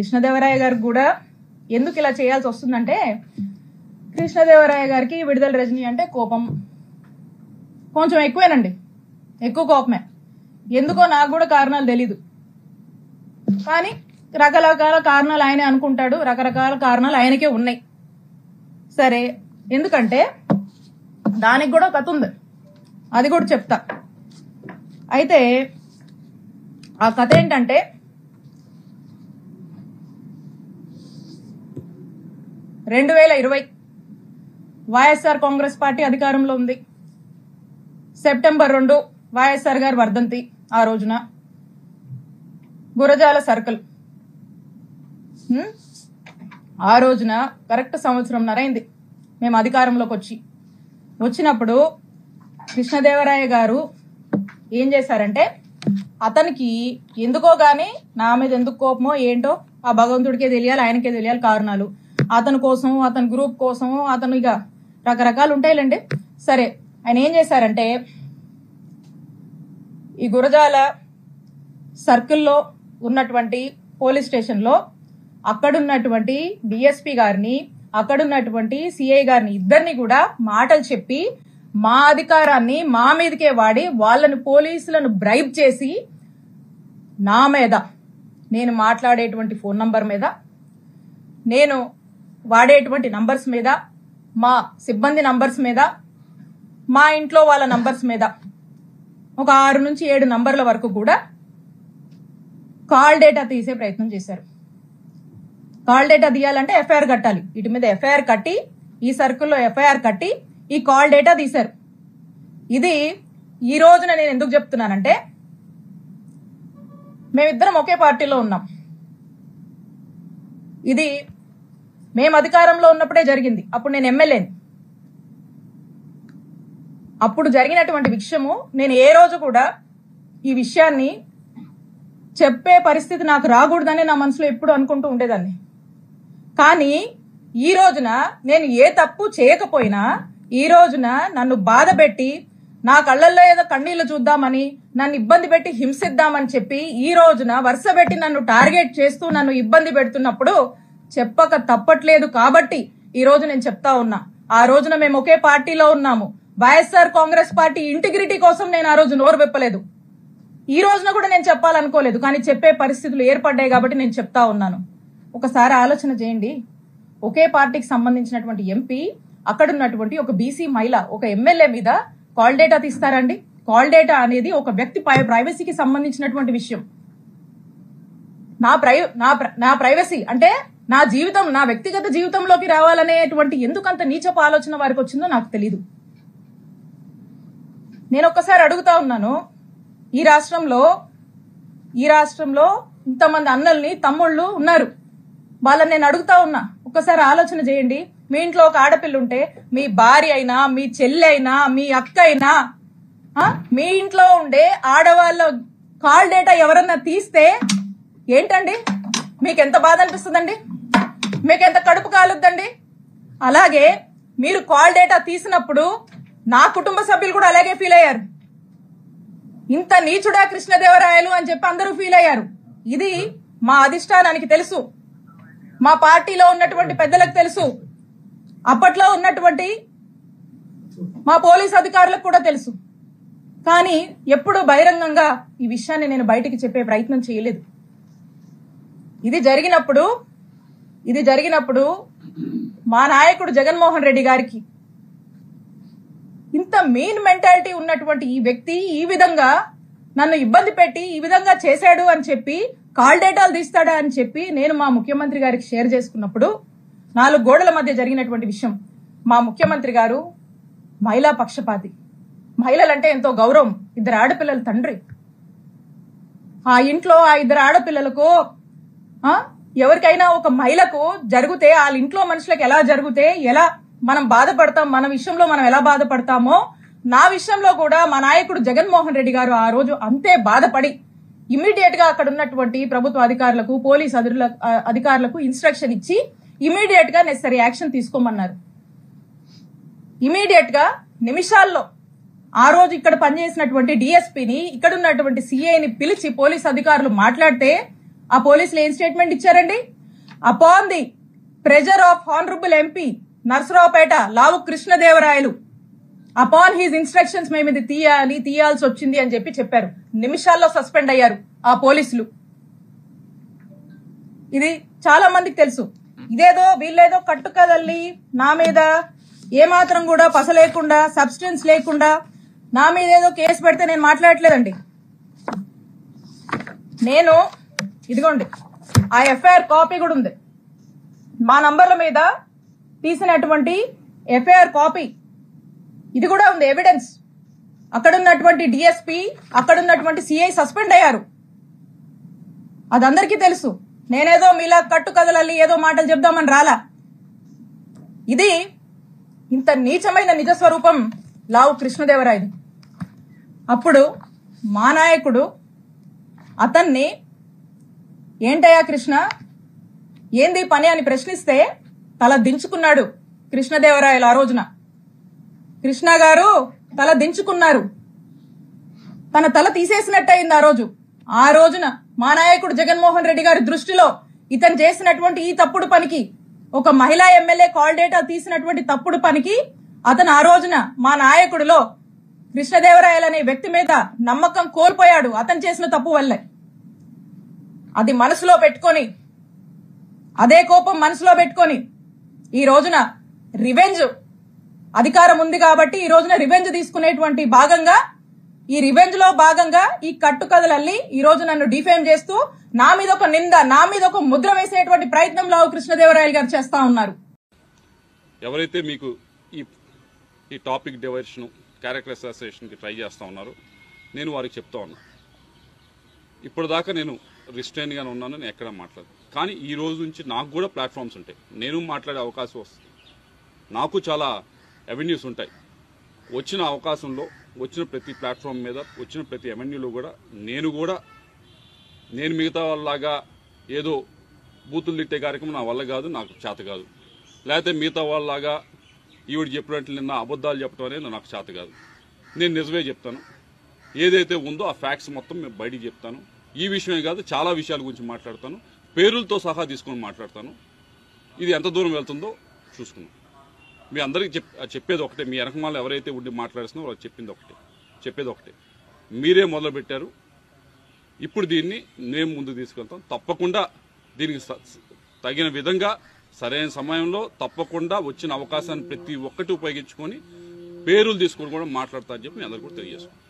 కృష్ణదేవరాయ గారికి కూడా ఎందుకు ఇలా చేయాల్సి వస్తుందంటే, కృష్ణదేవరాయ గారికి విడుదల రజనీ అంటే కోపం కొంచెం ఎక్కువేనండి, ఎక్కువ కోపమే. ఎందుకో నాకు కూడా కారణాలు తెలీదు, కానీ రకరకాల కారణాలు ఆయనే అనుకుంటాడు, రకరకాల కారణాలు ఆయనకే ఉన్నాయి. సరే, ఎందుకంటే దానికి కూడా కథ ఉంది, అది కూడా చెప్తా. అయితే ఆ కథ ఏంటంటే, వైఎస్ఆర్ కాంగ్రెస్ పార్టీ అధికారంలో ఉంది. సెప్టెంబర్ 2 వైఎస్ఆర్ గారి వర్ధంతి. ఆ రోజున గురజాల సర్కిల్, ఆ రోజున కరెక్ట్ సంవత్సరంన్నర అయింది మేము అధికారంలోకి వచ్చినప్పుడు కృష్ణదేవరాయ గారు ఏం చేశారంటే, అతనికి ఎందుకో గాని నా మీద ఎందుకు కోపమో ఏంటో ఆ భగవంతుడికే తెలియాలి, ఆయనకే తెలియాలి కారణాలు. అతని కోసం, అతని గ్రూప్ కోసం, అతను ఇక రకరకాలు ఉంటాయిలేండి. సరే, ఆయన ఏం చేశారంటే, ఈ గురజాల సర్కిల్లో ఉన్నటువంటి పోలీస్ స్టేషన్లో అక్కడున్నటువంటి డిఎస్పీ గారిని, అక్కడున్నటువంటి సిఐ గారిని, ఇద్దరిని కూడా మాటలు చెప్పి మా అధికారాన్ని మా మీదకే వాడి వాళ్ళని, పోలీసులను బ్రైబ్ చేసి నా మీద, నేను మాట్లాడేటువంటి ఫోన్ నంబర్ మీద, నేను వాడేటువంటి నంబర్స్ మీద, మా సిబ్బంది నంబర్స్ మీద, మా ఇంట్లో వాళ్ళ నంబర్స్ మీద ఒక 6 నుంచి 7 నంబర్ల వరకు కూడా కాల్ డేటా తీసే ప్రయత్నం చేశారు. కాల్ డేటా తీయాలంటే ఎఫ్ఐఆర్ కట్టాలి. వీటి మీద ఎఫ్ఐఆర్ కట్టి, ఈ సర్కిల్లో ఎఫ్ఐఆర్ కట్టి ఈ కాల్ డేటా తీశారు. ఇది ఈ రోజున నేను ఎందుకు చెప్తున్నానంటే, మేమిద్దరం ఒకే పార్టీలో ఉన్నాం. ఇది మేము అధికారంలో ఉన్నప్పుడే జరిగింది. అప్పుడు నేను ఎమ్మెల్యేని. అప్పుడు జరిగినటువంటి విషయము నేను ఏ రోజు కూడా ఈ విషయాన్ని చెప్పే పరిస్థితి నాకు రాకూడదని నా మనసులో ఎప్పుడు అనుకుంటూ ఉండేదాన్ని. కానీ ఈ రోజున నేను ఏ తప్పు చేయకపోయినా, ఈ రోజున నన్ను బాధ పెట్టి, నా కళ్ళల్లో ఏదో కన్నీళ్లు చూద్దామని, నన్ను ఇబ్బంది పెట్టి హింసిద్దామని చెప్పి ఈ రోజున వరుస పెట్టి నన్ను టార్గెట్ చేస్తూ నన్ను ఇబ్బంది పెడుతున్నప్పుడు చెప్పక తప్పట్లేదు. కాబట్టి ఈ రోజు నేను చెప్తా ఉన్నా, ఆ రోజున మేము ఒకే పార్టీలో ఉన్నాము. వైఎస్ఆర్ కాంగ్రెస్ పార్టీ ఇంటిగ్రిటీ కోసం నేను ఆ రోజు నోరు విప్పలేదు. ఈ రోజున కూడా నేను చెప్పాలనుకోలేదు, కానీ చెప్పే పరిస్థితులు ఏర్పడ్డాయి కాబట్టి నేను చెప్తా ఉన్నాను. ఒకసారి ఆలోచన చేయండి. ఒకే పార్టీకి సంబంధించినటువంటి ఎంపీ, అక్కడున్నటువంటి ఒక బీసీ మహిళ, ఒక ఎమ్మెల్యే మీద కాల్ డేటా తీస్తారండి? కాల్ డేటా అనేది ఒక వ్యక్తి ప్రైవసీకి సంబంధించినటువంటి విషయం. నా ప్రైవసీ అంటే నా జీవితం, నా వ్యక్తిగత జీవితంలోకి రావాలనేటువంటి ఎందుకంత నీచపు ఆలోచన వారికి వచ్చిందో నాకు తెలీదు. నేను ఒక్కసారి అడుగుతా ఉన్నాను, ఈ రాష్ట్రంలో ఇంతమంది అన్నల్ని, తమ్ముళ్ళు ఉన్నారు, వాళ్ళని నేను అడుగుతా ఉన్నా, ఒక్కసారి ఆలోచన చేయండి. మీ ఇంట్లో ఒక ఆడపిల్ల ఉంటే, మీ భార్య అయినా, మీ చెల్లి అయినా, మీ అక్క అయినా, మీ ఇంట్లో ఉండే ఆడవాళ్ళ కాల్ డేటా ఎవరన్నా తీస్తే ఏంటండి? మీకెంత బాధ అనిపిస్తుందండి? మీకెంత కడుపు కాలుద్దండి? అలాగే మీరు కాల్ డేటా తీసినప్పుడు నా కుటుంబ సభ్యులు కూడా అలాగే ఫీల్ అయ్యారు. ఇంత నీచుడా కృష్ణదేవరాయలు అని చెప్పి అందరూ ఫీల్ అయ్యారు. ఇది మా అధిష్టానానికి తెలుసు, మా పార్టీలో ఉన్నటువంటి పెద్దలకు తెలుసు, అప్పట్లో ఉన్నటువంటి మా పోలీస్ అధికారులకు కూడా తెలుసు. కానీ ఎప్పుడు బహిరంగంగా ఈ విషయాన్ని నేను బయటికి చెప్పే ప్రయత్నం చేయలేదు. ఇది జరిగినప్పుడు మా నాయకుడు జగన్మోహన్ రెడ్డి గారికి ఇంత మెయిన్ మెంటాలిటీ ఉన్నటువంటి ఈ వ్యక్తి ఈ విధంగా నన్ను ఇబ్బంది పెట్టి ఈ విధంగా చేశాడు అని చెప్పి, కాల్ డేటాలు తీస్తాడా అని చెప్పి నేను మా ముఖ్యమంత్రి గారికి షేర్ చేసుకున్నప్పుడు, 4 గోడల మధ్య జరిగినటువంటి విషయం. మా ముఖ్యమంత్రి గారు మహిళా పక్షపాతి, మహిళలంటే ఎంతో గౌరవం, 2 ఆడపిల్లల తండ్రి. ఆ ఇంట్లో ఆ 2 ఆడపిల్లలకు ఎవరికైనా ఒక మహిళకు జరిగితే, వాళ్ళ ఇంట్లో మనుషులకు ఎలా జరిగితే ఎలా మనం బాధపడతాం, మన విషయంలో మనం ఎలా బాధపడతామో, నా విషయంలో కూడా మా నాయకుడు జగన్మోహన్ రెడ్డి గారు ఆ రోజు అంతే బాధపడి ఇమీడియట్ గా అక్కడ ఉన్నటువంటి ప్రభుత్వ అధికారులకు, పోలీస్ అధికారులకు ఇన్స్ట్రక్షన్ ఇచ్చి ఇమీడియట్ గా నెసరీ యాక్షన్ తీసుకోమన్నారు. ఇమీడియట్ గా నిమిషాల్లో ఆ రోజు ఇక్కడ పనిచేసినటువంటి డిఎస్పీని, ఇక్కడ ఉన్నటువంటి సిఐని పిలిచి పోలీస్ అధికారులు మాట్లాడితే ఆ పోలీసులు ఏం స్టేట్మెంట్ ఇచ్చారండి? Upon the pressure of honourable MP Narasaraopet Lavu Krishnadevarayalu, upon his instructions మేము ఇది తీయాల్సి వచ్చింది అని చెప్పారు. నిమిషాల్లో సస్పెండ్ అయ్యారు ఆ పోలీసులు. ఇది చాలా మందికి తెలుసు. ఇదేదో వీళ్ళేదో కట్టుకదల్లి నా మీద ఏమాత్రం కూడా పస లేకుండా, సబ్స్టెన్స్ లేకుండా నా మీద ఏదో కేసు పెడితే నేను మాట్లాడట్లేదండి. నేను ఇదిగోండి ఆ ఎఫ్ఐఆర్ కాపీ కూడా ఉంది. మా నంబర్ల మీద తీసినటువంటి ఎఫ్ఐఆర్ కాపీ ఇది కూడా ఉంది, ఎవిడెన్స్. అక్కడున్నటువంటి డిఎస్పీ, అక్కడున్నటువంటి సిఐ సస్పెండ్ అయ్యారు. అది అందరికీ తెలుసు. నేనేదో మీలా కట్టు కదలల్లి ఏదో మాటలు చెప్దామని రాలా. ఇది ఇంత నీచమైన నిజస్వరూపం లావు కృష్ణదేవరాయది. అప్పుడు మా నాయకుడు అతన్ని ఏంటయ్యా కృష్ణ, ఏంది పని అని ప్రశ్నిస్తే తల దించుకున్నాడు కృష్ణదేవరాయలు. ఆ రోజున కృష్ణ గారు తల దించుకున్నారు. తన తల తీసేసినట్టయింది ఆ రోజున. మా నాయకుడు జగన్మోహన్ రెడ్డి గారి దృష్టిలో ఇతను చేసినటువంటి ఈ తప్పుడు పనికి, ఒక మహిళా ఎమ్మెల్యే కాల్ డేటా తీసినటువంటి తప్పుడు పనికి అతను ఆ రోజున మా నాయకుడిలో కృష్ణదేవరాయలు అనే వ్యక్తి మీద నమ్మకం కోల్పోయాడు అతను చేసిన తప్పు వల్లే. అది మనసులో పెట్టుకొని, అదే కోపం మనసులో పెట్టుకొని ఈ రోజున రివెంజ్, అధికారం ఉంది కాబట్టి ఈ రోజున రివెంజ్ తీసుకునేటువంటి భాగంగా, ఈ రివెంజ్ లో భాగంగా ఈ కట్టుకథలల్లి ఈ రోజు నన్ను డిఫేమ్ చేస్తూ నా మీద ఒక నింద, నా మీద ఒక ముద్ర వేసేటువంటి ప్రయత్నం లావు కృష్ణదేవరాయలు గారు చేస్తా ఉన్నారు. ఎవరైతే మీకు ఈ టాపిక్ డైవర్షన్, క్యారెక్టర్ అసోసియేషన్ కి ట్రై చేస్తా ఉన్నారో నేను వారికి చెప్తా ఉన్నా, ఇప్పటిదాకా నేను రిస్ట్రైన్ గానే ఉన్నాను, నేను ఎక్కడ మాట్లాడను. కానీ ఈ రోజు నుంచి నాకు కూడా ప్లాట్ఫామ్స్ ఉంటాయి, నేను మాట్లాడే అవకాశం వస్తుంది. నాకు చాలా అవెన్యూస్ ఉంటాయి. వచ్చిన అవకాశంలో, వచ్చిన ప్రతి ప్లాట్ఫామ్ మీద, వచ్చిన ప్రతి అవెన్యూలో కూడా నేను మిగతా వాళ్ళలాగా ఏదో బూతులు తిట్టే కార్యక్రమం నా వల్ల కాదు, నాకు చేత కాదు. లేకపోతే మిగతా వాళ్ళలాగా ఈవిడ చెప్పినట్లు నిన్న అబద్ధాలు చెప్పడం అనేది నాకు చేత కాదు. నేను నిజమే చెప్తాను. ఏదైతే ఉందో ఆ ఫ్యాక్ట్స్ మొత్తం మేము బయటికి చెప్తాను. ఈ విషయమే కాదు, చాలా విషయాల గురించి మాట్లాడతాను, పేరులతో సహా తీసుకుని మాట్లాడతాను. ఇది ఎంత దూరం వెళ్తుందో చూసుకున్నాం. మీ అందరికీ చెప్పేది ఒకటే, మీ వెనకమాల ఎవరైతే ఉండి మాట్లాడుతున్నారో వాళ్ళకి చెప్పేది ఒకటే, మీరే మొదలు పెట్టారు. ఇప్పుడు దీన్ని మేము ముందుకు తీసుకెళ్తాం. తప్పకుండా దీనికి తగిన విధంగా సరైన సమయంలో తప్పకుండా వచ్చిన అవకాశాన్ని ప్రతి ఒక్కటి ఉపయోగించుకొని పేరులు తీసుకుని కూడా మాట్లాడతారని చెప్పి మీ అందరికీ కూడా తెలియజేసుకుంటాం.